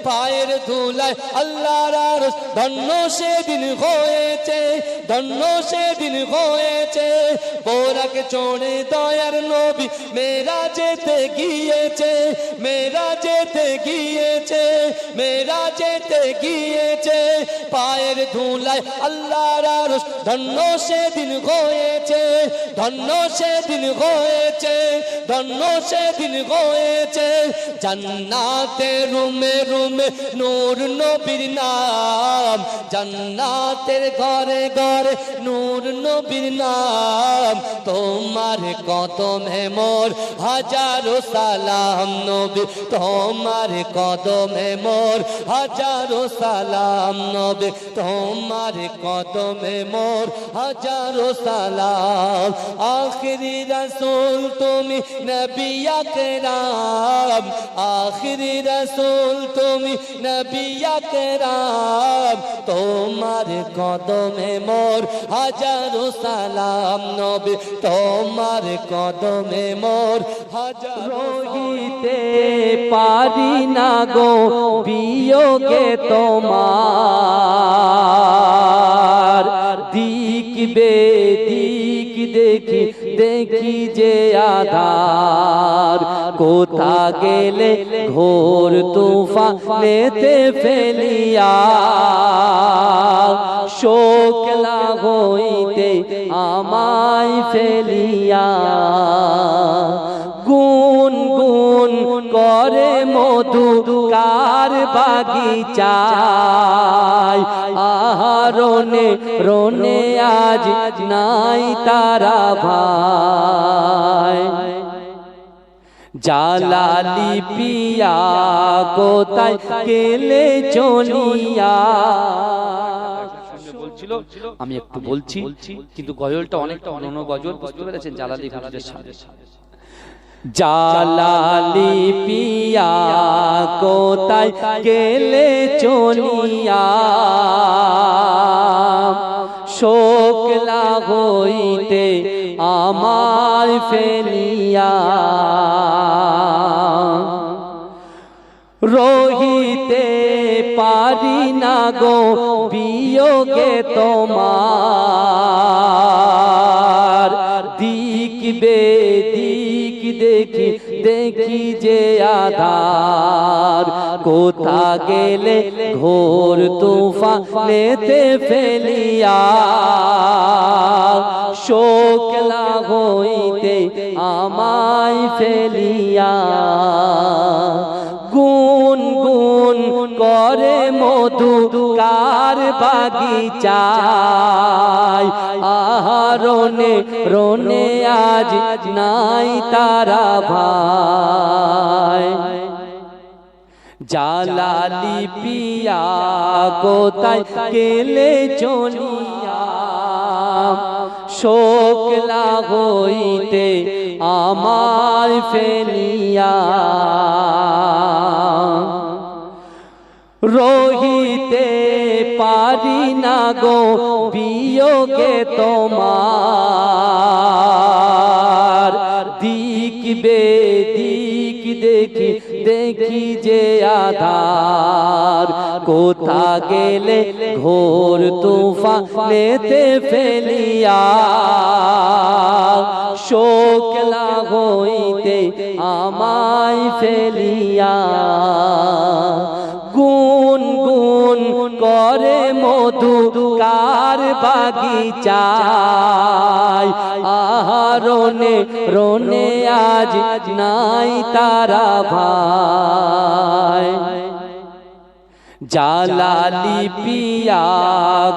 পায়ের ধুলায় আল্লাহর আরশ ধন্য সেদিন হয়েছে, ধন্য সেদিন হয়েছে। বোরাক চড়ে দয়ার নবী মেরাজেতে গিয়েছে, মেরাজেতে গিয়েছে, মেরাজেতে গিয়েছে। পায়ের ধুলায় আল্লাহর আরশ ধন্য সেদিন হয়েছে, ধন্য সেদিন হয়েছে, ধন্য সেদিন হয়েছে। জান্নাতে রুমে রুমে নূর নবীর নাম, জান্নাতের ঘরে ঘরে নূর নবীর নাম। তোমার কদমে মোর হাজারো সালাম নবী, তোমার কদমে মোর হাজারো সালাম নবী, তোমার কদমে মোর হাজারো সালাম। আখিরি রাসূল তুমি নবী আকরাম, আখিরি রাসূল তুমি নবী আকরাম। তোমার কদমে মোর হাজারো সালাম নবী, তোমার কদমে মোর হাজারো। রহিতে পারি না গো বিয়োগে তোমার, দিক বেদিক দেখি দেখি যে আধার। কোথা গেলে ঘোর তুফানেতে ফেলিয়া, শোকলা হইতে আমায় ফেলিয়া। গুন গুন করে মধু কার বাগিচায়, আহা রোনে রোনে আজ নাই তারা ভাই। জালালি পিয়া কোথায় গেলে চলিয়া। আমি একটু বলছি কিন্তু গজলটা অনেকটা অনন্য গজল, বুঝতে পেরেছেন? জালালি হুজুরের সামনে। জালালি পিয়া কোথায় গেলে চলিয়া, শোকলা হইতে আমায় ফেলিয়া। রহিতে পারি না গো বিয়োগে তোমার, দিক বেদিক দেখি দেখি যে আধার। কোথা গেলে ঘোর তুফানেতে ফেলিয়া, শোকলা হইতে আমায় ফেলিয়া। গুন গুন করে মধু কার বাগিচায়, আহা রোনে রোনে আজ নাই তারা ভাই। জালালি পিয়া কোথায় গেলে চলিয়া, শোকলা হইতে আমায় ফেলিয়া। পারি না গো বিয়োগে তোমার দিক বেদিক দেখি দেখি যে আধার কোথা গেলে ঘোর তুফানেতে ফেলিয়া শোকলা হইতে আমায় ফেলিয়া গুন গুন করে মধু কার বাগিচায় আহা রোনে রোনে আজ নাই তারা ভাই জালালি পিয়া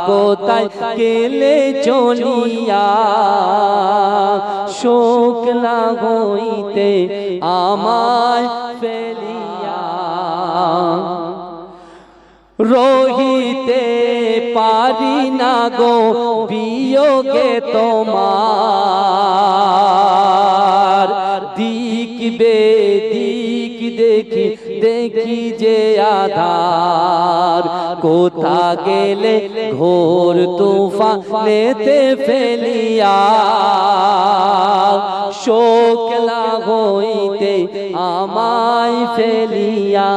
কোথায় গেলে চলিয়া শোকলা হইতে আমায় ফেলিয়া রহিতে পারি না গো বিয়োগে তোমার দিক বেদিক দেখি দেখি যে আধার কোথা গেলে ঘোর তুফানেতে ফেলিয়া শোকলা হইতে আমায় ফেলিয়া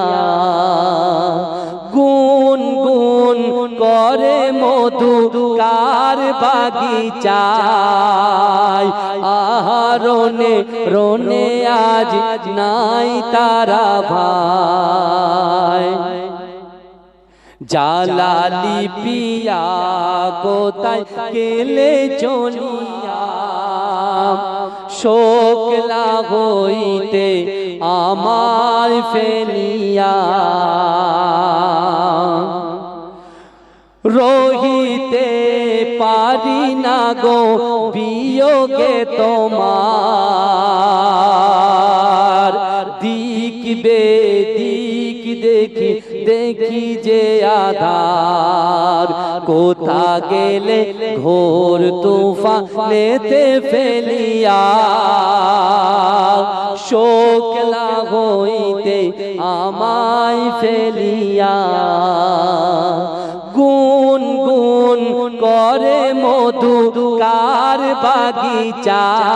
গুন গুন করে মধু কার বাগিচায় আহা রোনে রোনে আজ নাই তারা ভাই জালালি পিয়া কোথায় গেলে চলিয়া শোকলা হইতে আমায় ফেলিয়া রহিতে পারি না গো বিয়োগে তোমার দিক বেদিক দেখি দেখি যে আধার কোথা গেলে ঘোর তুফানেতে ফেলিয়া শোকলা হইতে আমায় ফেলিয়া গুন গুন করে মধু কার বাগিচায়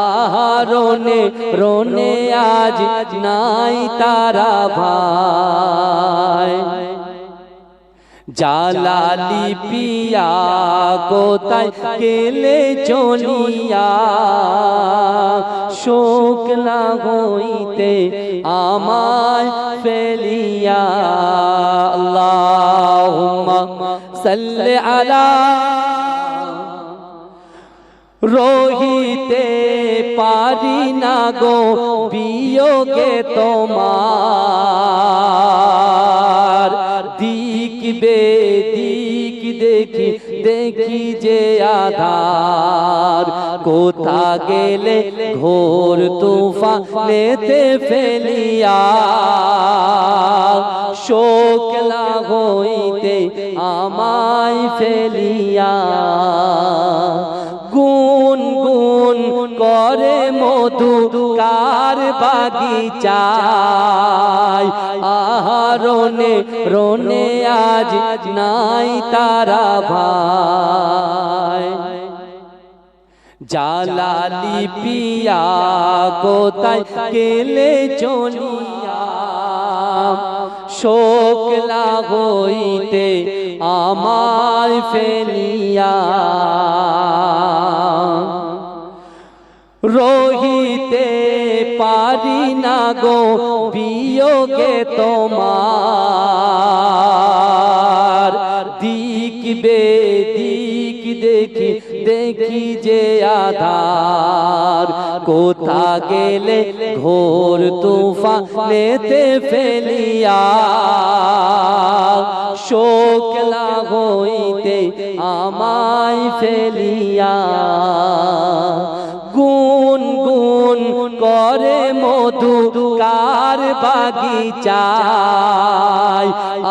আহা রোনে রোনে আজ নাই তারা ভাই জালালি পিয়া কোথায় গেলে চলিয়া শোকলা হইতে আমায় ফেলিয়া আল্লাহুম্মা সাল্লি আলা রহিতে পারি না গো বিয়োগে তোমার দিক বেদিক দেখি দেখি যে আধার কোথা গেলে ঘোর তুফানেতে ফেলিয়া শোকলা হইতে আমায় ফেলিয়া গুন গুন করে মধু কার বাগিচায় আহা রোনে রোনে আজ নাই তারা ভাই জালালি পিয়া কোথায় গেলে চলিয়া শোকলা হইতে আমায় ফেলিয়া রহিতে পারি না গো বিয়োগে তোমার দিক বেদিক দেখি দেখি যে আধার কোথা গেলে ঘোর তুফানেতে ফেলিয়া শোকলা হইতে আমায় ফেলিয়া গুন গুন করে মধু কার বাগিচায়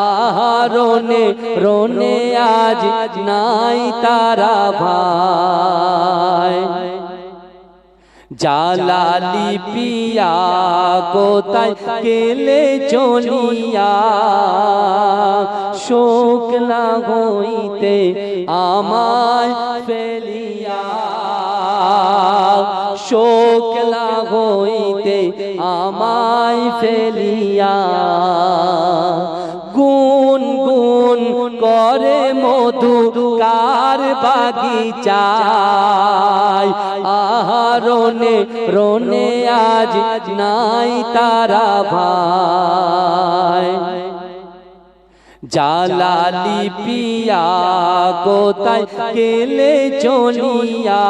আহা রোনে রোনে আজ নাই তারা ভাই জালালি পিয়া কোথায় গেলে চলিয়া, শোক না হইতে আমায় ফেলিয়া, শোক না হইতে আমায় ফেলিয়া। গুন গুন করে মধু কার বাগিচায়, আহা রোনে রোনে আজ নাই তারা ভাই। জালালি পিয়া কোথায় গেলে চলিয়া,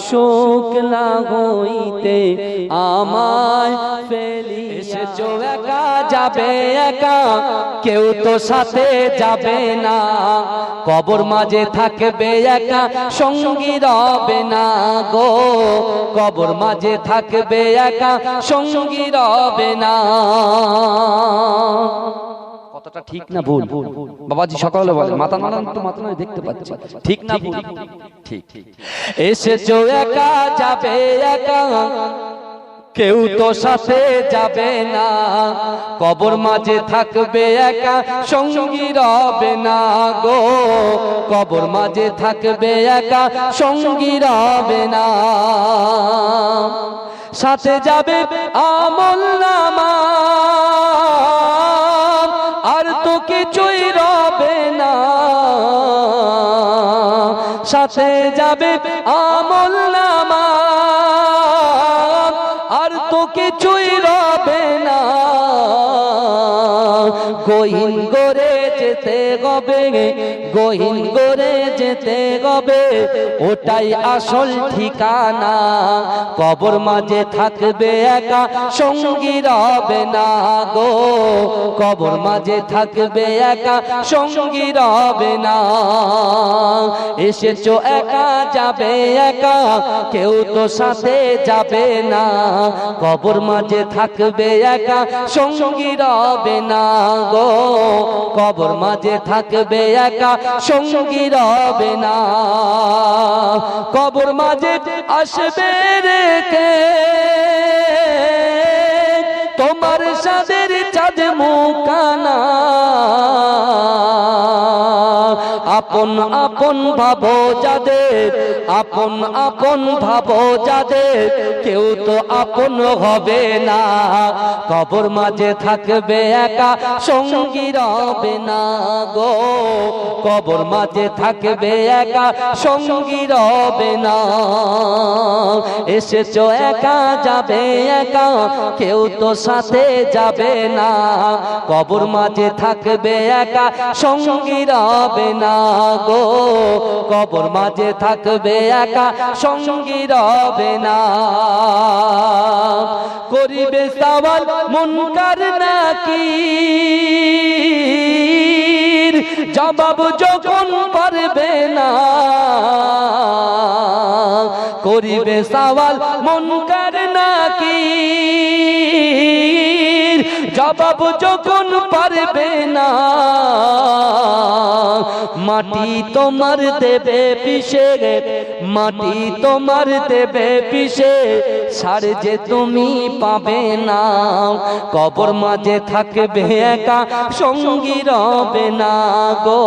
শোক না হইতে আমায় ফেলি। এসেছো একা যাবে একা, কেউ তো সাথে যাবে না, কবর মাঝে থাকবে একা সঙ্গী রবে না গো, কবর মাঝে থাকবে একা সঙ্গী রবে না। কতটা ঠিক না ভুল? বাবাজি সকালে বলে মাথা নাড়ান তো, মাথা নাড়ে দেখতে পাচ্ছি, ঠিক না ভুল? ঠিক। এসেছো একা যাবে একা, কেউ তো সাথে যাবে না, কবর মাঝে থাকবে একা সঙ্গী রবে না গো, কবর মাঝে থাকবে একা সঙ্গী রবে না। সাথে যাবে আমলনামা, আর তো কিছুই রবে না, সাথে যাবে আমলনামা, আর তো কিছুই রবে না। গহীন করে যেতে হবে, গহীন করে যেতে হবে, ওটাই আসল ঠিকানা, কবর মাঝে থাকবে একা সঙ্গী রবে না গো, কবর মাঝে থাকবে একা সঙ্গী রবে না। এসেছো একা যাবে একা, কেউ তো সাথে যাবে না, কবর মাঝে থাকবে একা সঙ্গী রবে না গো, কবর মাঝে থাকবে একা সঙ্গী রবে না। কবর মাঝে আসবে রেখে তোমার সাদের চাঁদ মুখানা, আপন আপন ভাবো যাদের, আপন আপন ভাবো যাদের, কেউ তো আপন হবে না, কবর মাঝে থাকবে একা সঙ্গী রবে না গো, কবর মাঝে থাকবে একা সঙ্গী রবে না। এসেছো একা যাবে একা, কেউ তো সাথে যাবে না, কবর মাঝে থাকবে একা সঙ্গী রবে না গো, কবর মাঝে থাকবে একা সঙ্গী রবে না। করিবে সওয়াল মুনকার নাকির, জবাব যখন পারবে না, করিবে সওয়াল মুনকার নাকির, জবাব যখন পারবে না। মাটি তোমার দেবে পিষে, মাটি তোমার দেবে পিষে, সার যে তুমি পাবে না, কবর মাঝে থাকবে একা সঙ্গী রবে না গো,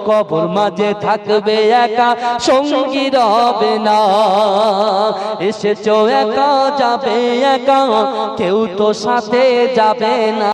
কবর মাঝে থাকবে একা সঙ্গী রবে না। এসেছো একা যাবে একা, কেউ তো সাথে যাবে না।